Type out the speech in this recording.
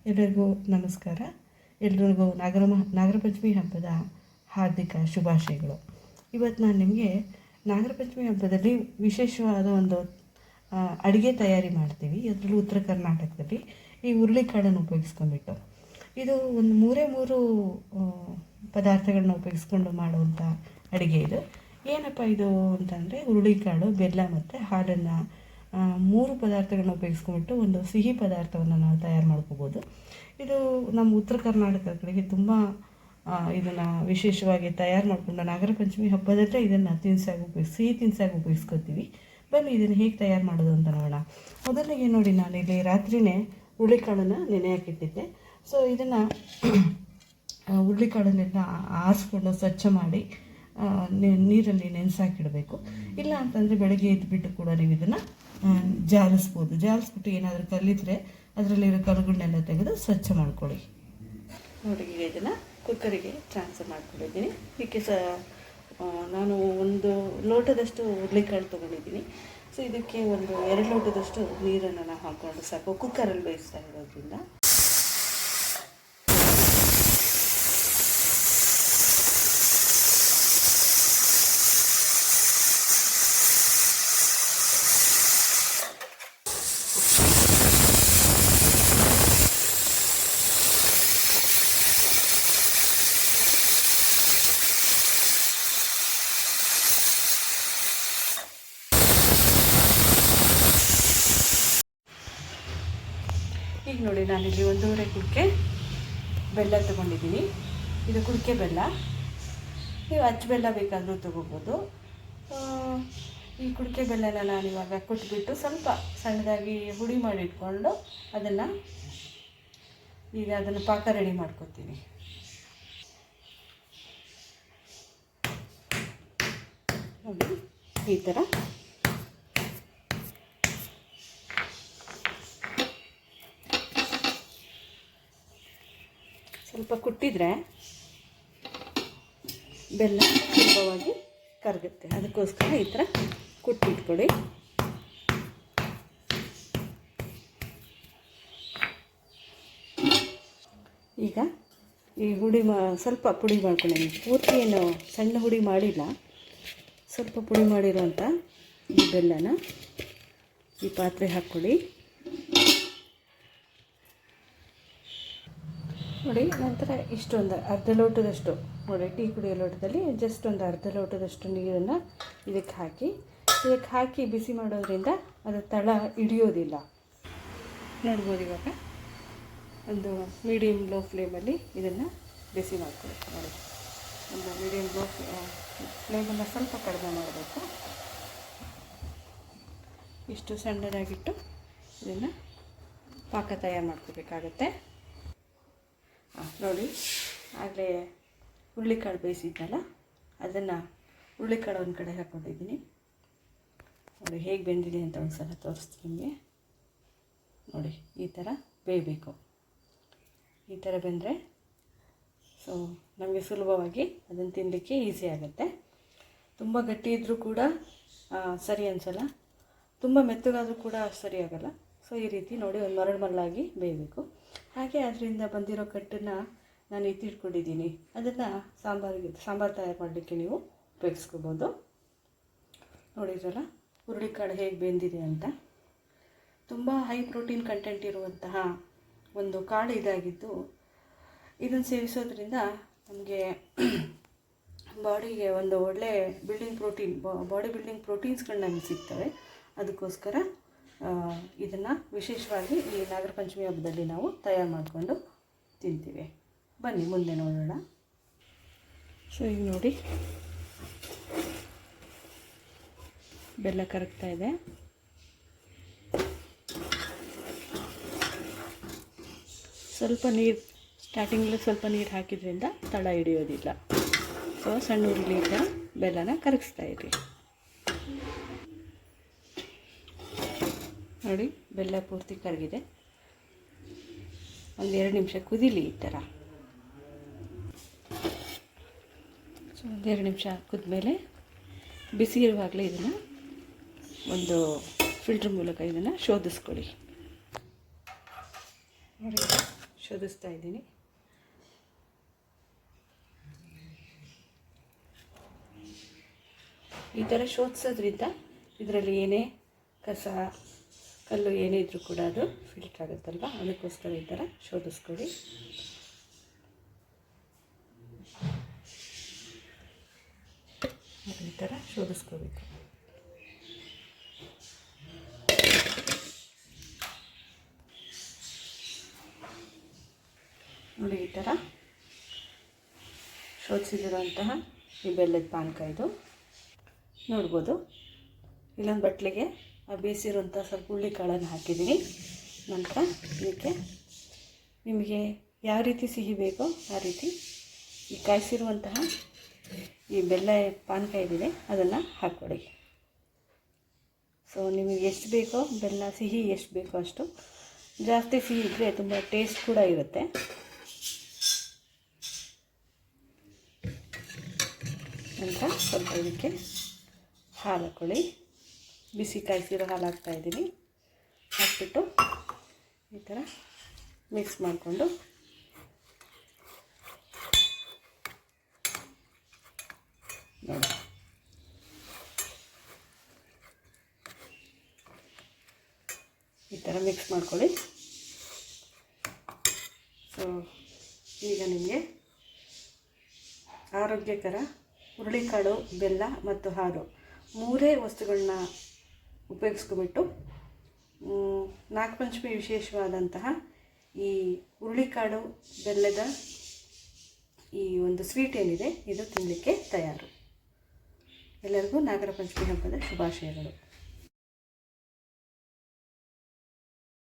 ಎಲ್ಲರಿಗೂ ನಮಸ್ಕಾರ. ಎಲ್ರಿಗೂ ನಾಗರ ಪಂಚಮಿ ಹಬ್ಬದ ಹಾರ್ದಿಕ ಶುಭಾಶಯಗಳು. ಇವತ್ತು ನಾನು ನಿಮಗೆ ನಾಗರ ಪಂಚಮಿ ಹಬ್ಬದಲ್ಲಿ ವಿಶೇಷವಾದ ಒಂದು ಅಡುಗೆ ತಯಾರಿ ಮಾಡ್ತೀವಿ. ಅದರಲ್ಲೂ ಉತ್ತರ ಕರ್ನಾಟಕದಲ್ಲಿ ಈ ಹುರುಳಿಕಾಳನ್ನು ಉಪಯೋಗಿಸ್ಕೊಂಡ್ಬಿಟ್ಟು ಇದು ಒಂದು ಮೂರು ಪದಾರ್ಥಗಳನ್ನ ಉಪಯೋಗಿಸ್ಕೊಂಡು ಮಾಡುವಂಥ ಅಡುಗೆ ಇದು. ಏನಪ್ಪ ಇದು ಅಂತಂದರೆ ಹುರುಳಿಕಾಳು, ಬೆಲ್ಲ ಮತ್ತು ಹಾಲನ್ನು 3 ಪದಾರ್ಥಗಳನ್ನ ಉಪಯೋಗಿಸ್ಕೊಂಡ್ಬಿಟ್ಟು ಒಂದು ಸಿಹಿ ಪದಾರ್ಥವನ್ನು ನಾವು ತಯಾರು ಮಾಡ್ಕೋಬೋದು. ಇದು ನಮ್ಮ ಉತ್ತರ ಕರ್ನಾಟಕದ ಕಡೆಗೆ ತುಂಬ ಇದನ್ನು ವಿಶೇಷವಾಗಿ ತಯಾರು ಮಾಡಿಕೊಂಡು ನಾಗರ ಪಂಚಮಿ ಹಬ್ಬದಲ್ಲೇ ಇದನ್ನು ಸಿಹಿ ತಿನಿಸಾಗಿ ಉಪಯೋಗಿಸ್ಕೊತೀವಿ. ಬನ್ನಿ ಇದನ್ನು ಹೇಗೆ ತಯಾರು ಮಾಡೋದು ಅಂತ ನೋಡೋಣ. ಮೊದಲಿಗೆ ನೋಡಿ, ನಾನಿಲ್ಲಿ ರಾತ್ರಿಯೇ ಹುರುಳಿಕಾಳನ್ನು ನೆನೆ ಹಾಕಿಟ್ಟಿದ್ದೆ. ಸೊ ಇದನ್ನು ಹುರುಳಿಕಾಳನ್ನೆಲ್ಲ ಆರಿಸ್ಕೊಂಡು ಸ್ವಚ್ಛ ಮಾಡಿ ನೀರಲ್ಲಿ ನೆನೆಸಾಕಿಡಬೇಕು. ಇಲ್ಲ ಅಂತಂದರೆ ಬೆಳಗ್ಗೆ ಎದ್ದುಬಿಟ್ಟು ಕೂಡ ನೀವು ಇದನ್ನು ಜಾಲಿಸ್ಬಿಟ್ಟು ಏನಾದರೂ ಕಲ್ಲಿದ್ರೆ ಅದರಲ್ಲಿರೋ ಕಲ್ಲುಗಳನ್ನೆಲ್ಲ ತೆಗೆದು ಸ್ವಚ್ಛ ಮಾಡ್ಕೊಳ್ಳಿ. ನೋಡಿ, ಈಗ ಇದನ್ನು ಕುಕ್ಕರಿಗೆ ಟ್ರಾನ್ಸ್ಫರ್ ಮಾಡ್ಕೊಂಡಿದ್ದೀನಿ. ಇದಕ್ಕೆ ನಾನು 1 ಲೋಟದಷ್ಟು ಹುರುಳಿಕಾಳು ತೊಗೊಂಡಿದ್ದೀನಿ. ಸೊ ಇದಕ್ಕೆ ಒಂದು 2 ಲೋಟದಷ್ಟು ನೀರನ್ನು ನಾನು ಹಾಕ್ಕೊಂಡು ಸಾಕು. ಕುಕ್ಕರಲ್ಲಿ ಬೇಯಿಸ್ತಾ ಇರೋದ್ರಿಂದ ಈಗ ನೋಡಿ, ನಾನಿಲ್ಲಿ 1.5 ಕುಡಿಕೆ ಬೆಲ್ಲ ತೊಗೊಂಡಿದ್ದೀನಿ. ಇದು ಕುಡಿಕೆ ಬೆಲ್ಲ. ನೀವು ಅಚ್ಚ ಬೆಲ್ಲ ಬೇಕಾದರೂ ತೊಗೋಬೋದು. ಈ ಕುಡಿಕೆ ಬೆಲ್ಲನ ನಾನು ಇವಾಗ ಕೊಟ್ಬಿಟ್ಟು ಸ್ವಲ್ಪ ಸಣ್ಣದಾಗಿ ಹುಡಿ ಮಾಡಿಟ್ಕೊಂಡು ಅದನ್ನು ಪಾಕ ರೆಡಿ ಮಾಡ್ಕೊತೀನಿ. ನೋಡಿ, ಈ ಥರ ಸ್ವಲ್ಪ ಕುಟ್ಟಿದರೆ ಬೆಲ್ಲ ಸುಲಭವಾಗಿ ಕರಗುತ್ತೆ. ಅದಕ್ಕೋಸ್ಕರ ಈ ಥರ ಕುಟ್ಟಿಟ್ಕೊಳ್ಳಿ. ಈಗ ಈ ಹುಡಿ ಸ್ವಲ್ಪ ಪುಡಿ ಮಾಡ್ಕೊಳ್ಳಿ. ಪೂರ್ತಿ ಏನು ಸಣ್ಣ ಹುಡಿ ಮಾಡಿಲ್ಲ, ಸ್ವಲ್ಪ ಪುಡಿ ಮಾಡಿರೋಂಥ ಈ ಬೆಲ್ಲನ ಈ ಪಾತ್ರೆ ಹಾಕ್ಕೊಳ್ಳಿ. ನೋಡಿ, ನಂತರ ಇಷ್ಟೊಂದು ಅರ್ಧ ಲೋಟದಷ್ಟು ನೋಡಿ, ಟೀ ಕುಡಿಯೋ ಲೋಟದಲ್ಲಿ ಜಸ್ಟ್ ಒಂದು ಅರ್ಧ ಲೋಟದಷ್ಟು ನೀರನ್ನು ಇದಕ್ಕೆ ಹಾಕಿ ಬಿಸಿ ಮಾಡೋದ್ರಿಂದ ಅದು ತಳ ಹಿಡಿಯೋದಿಲ್ಲ. ನೋಡ್ಬೋದು, ಇವಾಗ ಒಂದು ಮೀಡಿಯಮ್ ಲೋ ಫ್ಲೇಮಲ್ಲಿ ಇದನ್ನು ಬಿಸಿ ಮಾಡ್ಕೊಬೇಕು. ನೋಡಿ, ಒಂದು ಮೀಡಿಯಮ್ ಲೋ ಫ್ಲೇಮನ್ನು ಸ್ವಲ್ಪ ಕಡಿಮೆ ಮಾಡಬೇಕು. ಇಷ್ಟು ಸಣ್ಣದಾಗಿಟ್ಟು ಇದನ್ನು ಪಾಕ ತಯಾರು ಮಾಡ್ಕೋಬೇಕಾಗತ್ತೆ. ನೋಡಿ, ಆಗಲೇ ಹುರುಳಿಕಾಳು ಬೇಯಿಸಿದ್ದಲ್ಲ, ಅದನ್ನು ಹುರುಳಿಕಾಳು ಒಂದು ಕಡೆ ಹಾಕ್ಕೊಂಡಿದ್ದೀನಿ. ನೋಡಿ ಹೇಗೆ ಬೆಂದಿದೆ ಅಂತ ಒಂದು ಸಲ ತೋರಿಸ್ತೀನಿ ನಿಮಗೆ. ನೋಡಿ, ಈ ಥರ ಬೇಯಬೇಕು. ಈ ಥರ ಬೆಂದರೆ ಸೊ ನಮಗೆ ಸುಲಭವಾಗಿ ಅದನ್ನು ತಿನ್ನಲಿಕ್ಕೆ ಈಸಿ ಆಗುತ್ತೆ. ತುಂಬ ಗಟ್ಟಿ ಇದ್ದರೂ ಕೂಡ ಸರಿ ಅನಿಸಲ್ಲ, ತುಂಬ ಮೆತ್ತಗಾದರೂ ಕೂಡ ಸರಿ ಆಗೋಲ್ಲ. ಸೊ ಈ ರೀತಿ ನೋಡಿ, ಒಂದು ಮರಳಾಗಿ ಬೇಯಬೇಕು. ಹಾಗೆ ಅದರಿಂದ ಬಂದಿರೋ ಕಟ್ಟನ್ನು ನಾನು ಎತ್ತಿಟ್ಕೊಂಡಿದ್ದೀನಿ. ಅದನ್ನು ಸಾಂಬಾರು ತಯಾರು ಮಾಡಲಿಕ್ಕೆ ನೀವು ಉಪಯೋಗಿಸ್ಕೋಬೋದು. ನೋಡಿದ್ರಲ್ಲ ಹುರುಳಿಕಾಳು ಹೇಗೆ ಬೆಂದಿದೆ ಅಂತ. ತುಂಬ ಹೈ ಪ್ರೋಟೀನ್ ಕಂಟೆಂಟ್ ಇರುವಂತಹ ಒಂದು ಕಾಳು ಇದಾಗಿದ್ದು, ಇದನ್ನು ಸೇವಿಸೋದ್ರಿಂದ ನಮಗೆ ಬಾಡಿಗೆ ಒಂದು ಒಳ್ಳೆ ಬಾಡಿ ಬಿಲ್ಡಿಂಗ್ ಪ್ರೋಟೀನ್ಸ್ಗಳು ನಮಗೆ ಸಿಗ್ತವೆ. ಅದಕ್ಕೋಸ್ಕರ ಇದನ್ನು ವಿಶೇಷವಾಗಿ ಈ ನಾಗರ ಪಂಚಮಿ ಹಬ್ಬದಲ್ಲಿ ನಾವು ತಯಾರು ಮಾಡಿಕೊಂಡು ತಿಂತೀವಿ. ಬನ್ನಿ ಮುಂದೆ ನೋಡೋಣ. ಸೊ ಈಗ ನೋಡಿ, ಬೆಲ್ಲ ಕರಗ್ತಾ ಇದೆ. ಸ್ವಲ್ಪ ನೀರು ಸ್ಟಾರ್ಟಿಂಗಲ್ಲಿ ಸ್ವಲ್ಪ ನೀರು ಹಾಕಿದ್ರಿಂದ ತಳ ಹಿಡಿಯೋದಿಲ್ಲ. ಸೊ ಸಣ್ಣ ಉರುಳಿಯಿಂದ ಬೆಲ್ಲನ ಕರಗಿಸ್ತಾ ಇರಿ. ನೋಡಿ, ಬೆಲ್ಲ ಪೂರ್ತಿ ಕರಗಿದೆ. ಒಂದು 2 ನಿಮಿಷ ಕುದೀಲಿ ಈ ಥರ. ಸೊ 1-2 ನಿಮಿಷ ಕುದ್ಮೇಲೆ ಬಿಸಿ ಇರುವಾಗಲೇ ಇದನ್ನು ಒಂದು ಫಿಲ್ಟ್ರ್ ಮೂಲಕ ಇದನ್ನು ಶೋಧಿಸ್ಕೊಳ್ಳಿ. ನೋಡಿ, ಶೋಧಿಸ್ತಾ ಇದ್ದೀನಿ. ಈ ಥರ ಶೋಧಿಸೋದ್ರಿಂದ ಇದರಲ್ಲಿ ಏನೇ ಕಸ ಕಲ್ಲು ಏನೇ ಇದ್ದರೂ ಕೂಡ ಅದು ಫಿಲ್ಟರ್ ಆಗುತ್ತಲ್ವ, ಅದಕ್ಕೋಸ್ಕರ ಈ ಥರ ಶೋಧಿಸ್ಕೊಳ್ಳಿ. ಈ ಥರ ಶೋಧಿಸ್ಕೋಬೇಕು. ನೋಡಿ, ಈ ಥರ ಶೋಧಿಸಿದಿರುವಂತಹ ಈ ಬೆಲ್ಲದ ಪಾನಕ ಇದು ನೋಡ್ಬೋದು. ಇಲ್ಲೊಂದು ಬಟ್ಲಿಗೆ ಬೇಯಿಸಿರುವಂಥ ಸ್ವಲ್ಪ ಹುರುಳಿಕಾಳನ್ನು ಹಾಕಿದ್ದೀನಿ. ನಂತರ ಇದಕ್ಕೆ ನಿಮಗೆ ಯಾವ ರೀತಿ ಸಿಹಿ ಬೇಕೋ ಆ ರೀತಿ ಈ ಕಾಯಿಸಿರುವಂತಹ ಈ ಬೆಲ್ಲ ಪಾನಕ ಏನಿದೆ ಅದನ್ನು ಹಾಕ್ಕೊಳ್ಳಿ. ಸೊ ನಿಮಗೆ ಎಷ್ಟು ಬೇಕೋ ಬೆಲ್ಲ ಸಿಹಿ ಎಷ್ಟು ಬೇಕೋ ಅಷ್ಟು. ಜಾಸ್ತಿ ಸಿಹಿ ಇದ್ದರೆ ತುಂಬ ಟೇಸ್ಟ್ ಕೂಡ ಇರುತ್ತೆ. ನಂತರ ಸ್ವಲ್ಪ ಇದಕ್ಕೆ ಹಾಲು ಹಾಕ್ಕೊಳ್ಳಿ. ಬಿಸಿ ಕಾಯಿಸಿರೋ ಹಾಲು ಹಾಕ್ತಾಯಿದ್ದೀನಿ. ಹಾಕ್ಬಿಟ್ಟು ಈ ಥರ ಮಿಕ್ಸ್ ಮಾಡಿಕೊಂಡು ನೋಡಿ, ಈ ಥರ ಮಿಕ್ಸ್ ಮಾಡ್ಕೊಳ್ಳಿ. ಸೊ ಈಗ ನಿಮಗೆ ಆರೋಗ್ಯಕರ ಹುರುಳಿಕಾಳು, ಬೆಲ್ಲ ಮತ್ತು ಹಾಲು ಮೂರೇ ವಸ್ತುಗಳನ್ನ ಉಪಯೋಗಿಸ್ಕೊಬಿಟ್ಟು ನಾಗಪಂಚಮಿ ವಿಶೇಷವಾದಂತಹ ಈ ಹುರುಳಿಕಾಳು ಬೆಲ್ಲದ ಈ ಒಂದು ಸ್ವೀಟ್ ಏನಿದೆ ಇದು ತಿನ್ನಲಿಕ್ಕೆ ತಯಾರು. ಎಲ್ಲರಿಗೂ ನಾಗರ ಪಂಚಮಿ ಹಬ್ಬದ ಶುಭಾಶಯಗಳು.